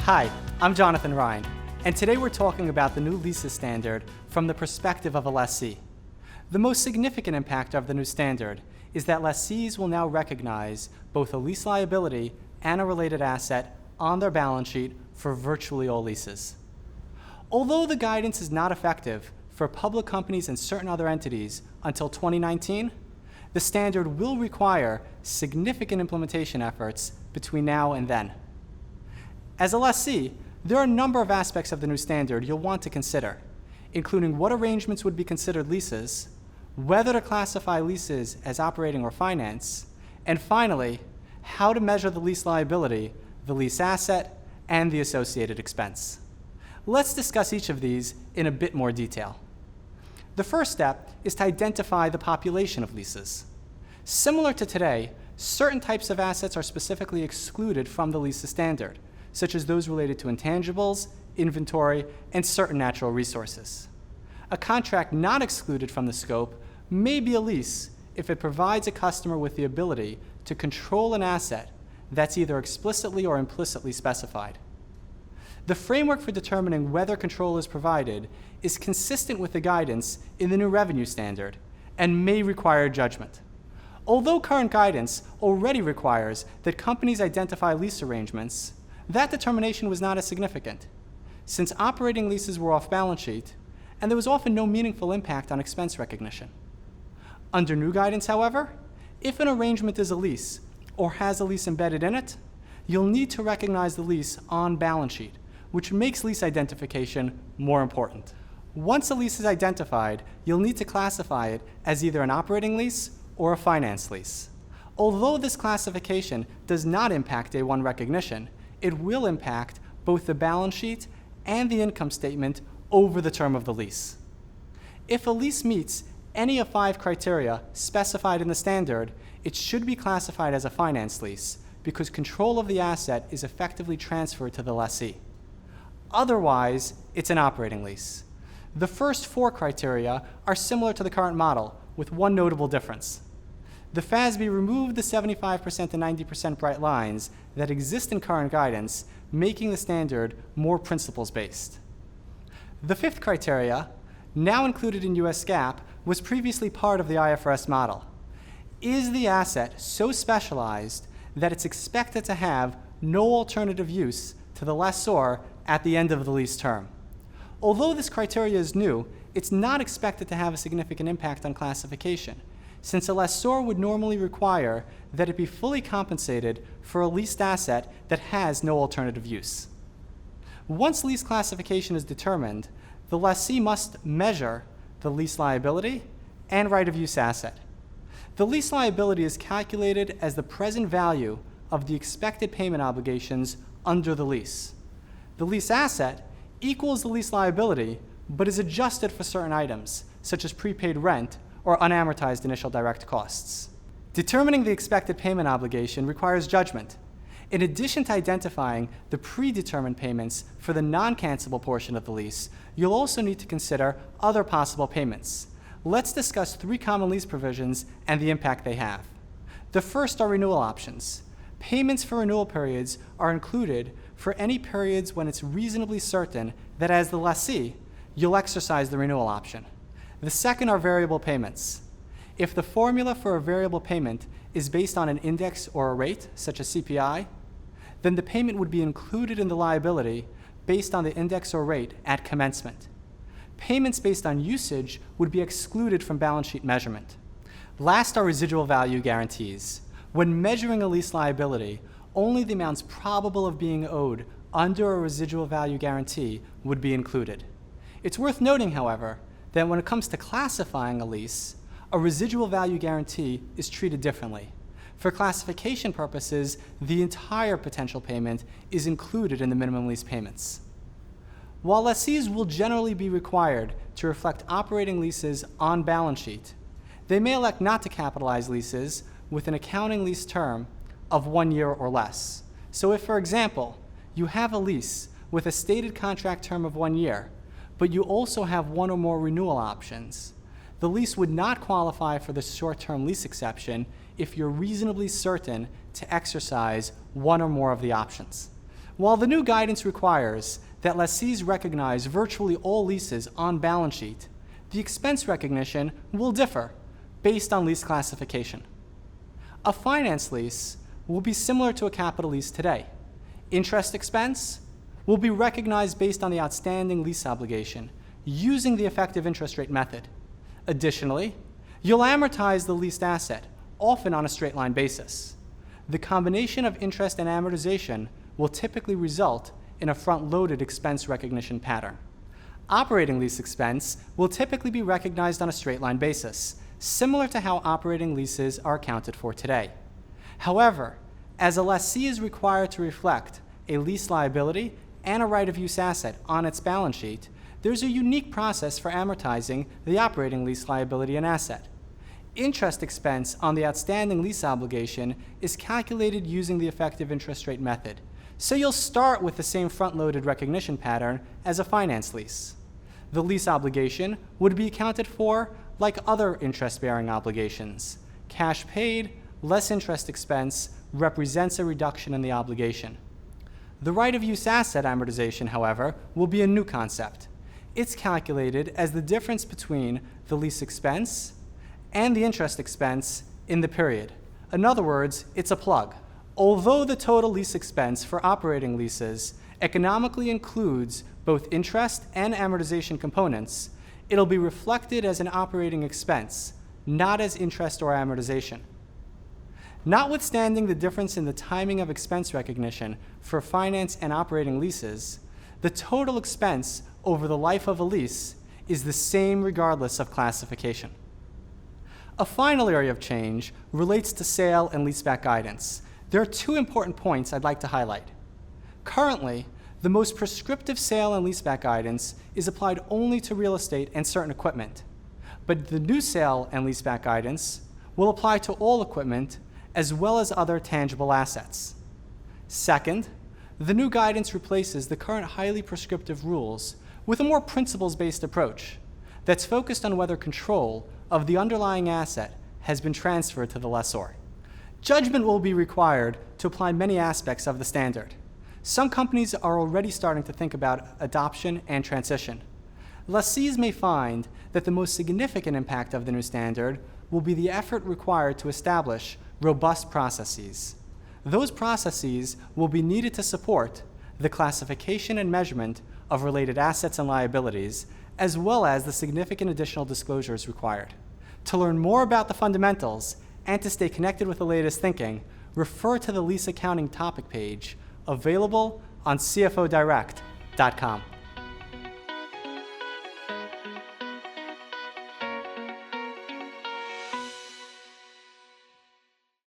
Hi, I'm Jonathan Rhine, and today we're talking about the new leases standard from the perspective of a lessee. The most significant impact of the new standard is that lessees will now recognize both a lease liability and a related asset on their balance sheet for virtually all leases. Although the guidance is not effective for public companies and certain other entities until 2019, the standard will require significant implementation efforts between now and then. As a lessee, there are a number of aspects of the new standard you'll want to consider, including what arrangements would be considered leases, whether to classify leases as operating or finance, and finally, how to measure the lease liability, the lease asset, and the associated expense. Let's discuss each of these in a bit more detail. The first step is to identify the population of leases. Similar to today, certain types of assets are specifically excluded from the leases standard, such as those related to intangibles, inventory, and certain natural resources. A contract not excluded from the scope may be a lease if it provides a customer with the ability to control an asset that's either explicitly or implicitly specified. The framework for determining whether control is provided is consistent with the guidance in the new revenue standard and may require judgment. Although current guidance already requires that companies identify lease arrangements, that determination was not as significant, since operating leases were off balance sheet, and there was often no meaningful impact on expense recognition. Under new guidance, however, if an arrangement is a lease or has a lease embedded in it, you'll need to recognize the lease on balance sheet, which makes lease identification more important. Once a lease is identified, you'll need to classify it as either an operating lease or a finance lease. Although this classification does not impact day one recognition, it will impact both the balance sheet and the income statement over the term of the lease. If a lease meets any of 5 criteria specified in the standard, it should be classified as a finance lease because control of the asset is effectively transferred to the lessee. Otherwise, it's an operating lease. The first 4 criteria are similar to the current model, with one notable difference. The FASB removed the 75% and 90% bright lines that exist in current guidance, making the standard more principles-based. The 5th criteria, now included in US GAAP, was previously part of the IFRS model. Is the asset so specialized that it's expected to have no alternative use to the lessor at the end of the lease term? Although this criteria is new, it's not expected to have a significant impact on classification, since a lessor would normally require that it be fully compensated for a leased asset that has no alternative use. Once lease classification is determined, the lessee must measure the lease liability and right of use asset. The lease liability is calculated as the present value of the expected payment obligations under the lease. The lease asset equals the lease liability, but is adjusted for certain items, such as prepaid rent or unamortized initial direct costs. Determining the expected payment obligation requires judgment. In addition to identifying the predetermined payments for the non-cancelable portion of the lease, you'll also need to consider other possible payments. Let's discuss 3 common lease provisions and the impact they have. The first are renewal options. Payments for renewal periods are included for any periods when it's reasonably certain that as the lessee, you'll exercise the renewal option. The second are variable payments. If the formula for a variable payment is based on an index or a rate, such as CPI, then the payment would be included in the liability based on the index or rate at commencement. Payments based on usage would be excluded from balance sheet measurement. Last are residual value guarantees. When measuring a lease liability, only the amounts probable of being owed under a residual value guarantee would be included. It's worth noting, however, that when it comes to classifying a lease, a residual value guarantee is treated differently. For classification purposes, the entire potential payment is included in the minimum lease payments. While lessees will generally be required to reflect operating leases on balance sheet, they may elect not to capitalize leases with an accounting lease term of 1 year or less. So if, for example, you have a lease with a stated contract term of 1 year, but you also have 1 or more renewal options, the lease would not qualify for the short-term lease exception if you're reasonably certain to exercise 1 or more of the options. While the new guidance requires that lessees recognize virtually all leases on balance sheet, the expense recognition will differ based on lease classification. A finance lease will be similar to a capital lease today. Interest expense will be recognized based on the outstanding lease obligation using the effective interest rate method. Additionally, you'll amortize the leased asset, often on a straight line basis. The combination of interest and amortization will typically result in a front-loaded expense recognition pattern. Operating lease expense will typically be recognized on a straight line basis, similar to how operating leases are accounted for today. However, as a lessee is required to reflect a lease liability and a right-of-use asset on its balance sheet, there's a unique process for amortizing the operating lease liability and asset. Interest expense on the outstanding lease obligation is calculated using the effective interest rate method, so you'll start with the same front-loaded recognition pattern as a finance lease. The lease obligation would be accounted for like other interest-bearing obligations. Cash paid less interest expense represents a reduction in the obligation. The right-of-use asset amortization, however, will be a new concept. It's calculated as the difference between the lease expense and the interest expense in the period. In other words, it's a plug. Although the total lease expense for operating leases economically includes both interest and amortization components, it'll be reflected as an operating expense, not as interest or amortization. Notwithstanding the difference in the timing of expense recognition for finance and operating leases, the total expense over the life of a lease is the same regardless of classification. A final area of change relates to sale and leaseback guidance. There are two important points I'd like to highlight. Currently, the most prescriptive sale and leaseback guidance is applied only to real estate and certain equipment, but the new sale and leaseback guidance will apply to all equipment as well as other tangible assets. Second, the new guidance replaces the current highly prescriptive rules with a more principles-based approach that's focused on whether control of the underlying asset has been transferred to the lessor. Judgment will be required to apply many aspects of the standard. Some companies are already starting to think about adoption and transition. Lessees may find that the most significant impact of the new standard will be the effort required to establish robust processes. Those processes will be needed to support the classification and measurement of related assets and liabilities, as well as the significant additional disclosures required. To learn more about the fundamentals and to stay connected with the latest thinking, refer to the lease accounting topic page available on cfodirect.com.